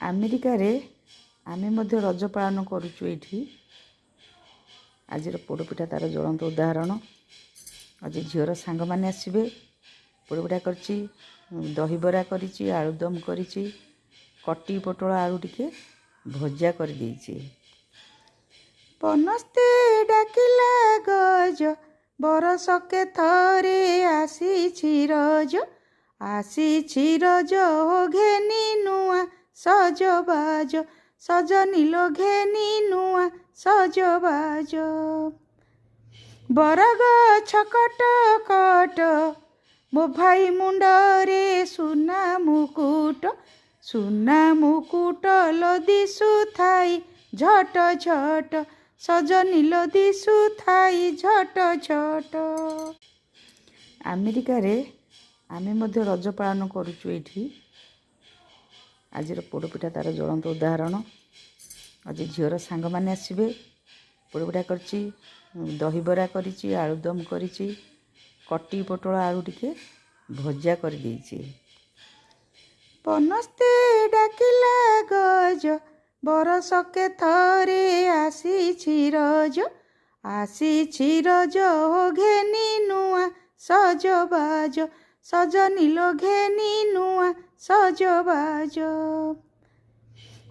ଆମେରିକାରେ ଆମେ ମଧ୍ୟ ରଜ ପାଳନ କରୁଛୁ। ଏଇଠି ଆଜିର ପୋଡ଼ପିଠା ତା'ର ଜ୍ୱଳନ୍ତ ଉଦାହରଣ। ଆଜି ଝିଅର ସାଙ୍ଗମାନେ ଆସିବେ। ପୋଡ଼ପିଠା କରିଛି, ଦହିବରା କରିଛି, ଆଳୁଦମ୍ କରିଛି, କଟି ପୋଟଳ ଆଳୁ ଟିକେ ଭଜା କରିଦେଇଛି। ବନସ୍ତେ ଡାକିଲା ଗଜ, ବରଷକେ ଥରେ ଆସିଛି ରଜ। ଆସିଛି ରଜ ଘେନି ନୂଆ ସଜବାଜ, ସଜନିଲୋ ଘେନି ନୂଆ ସଜବାଜ। ବରଗଛ କଟ କଟ, ମୋ ଭାଇ ମୁଣ୍ଡରେ ସୁନା ମୁକୁଟ। ସୁନା ମୁକୁଟ ଲୋ ଦିଶୁଥାଇ ଝଟ ଝଟ, ସଜନିଲୋ ଦିଶୁଥାଇ ଝଟ ଝଟ। ଆମେରିକାରେ ଆମେ ମଧ୍ୟ ରଜ ପାଳନ କରୁଛୁ। ଏଇଠି ଆଜିର ପୋଡ଼ପିଠା ତା'ର ଜ୍ୱଳନ୍ତ ଉଦାହରଣ। ଆଜି ଝିଅର ସାଙ୍ଗମାନେ ଆସିବେ। ପୋଡ଼ପିଠା କରିଛି, ଦହିବରା କରିଛି, ଆଳୁଦମ୍ କରିଛି, କଟି ପୋଟଳ ଆଳୁ ଟିକେ ଭଜା କରିଦେଇଛି। ବନସ୍ତେ ଡାକିଲା ଗଜ, ବରଷକେ ଥରେ ଆସିଛି ରଜ। ଆସିଛି ରଜ ଘେନି ନୂଆ ସଜବାଜ, ସଜନିଲୋ ଘେନି ନୂଆ ସଜବାଜ।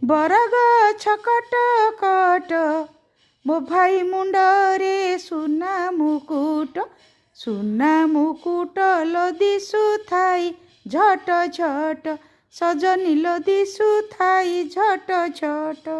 ବରଗଛ କଟ କଟ, ମୋ ଭାଇ ମୁଣ୍ଡରେ ସୁନା ମୁକୁଟ। ସୁନା ମୁକୁଟ ଲୋ ଦିଶୁଥାଇ ଝଟ ଝଟ, ସଜନିଲୋ ଦିଶୁଥାଇ ଝଟ ଝଟ।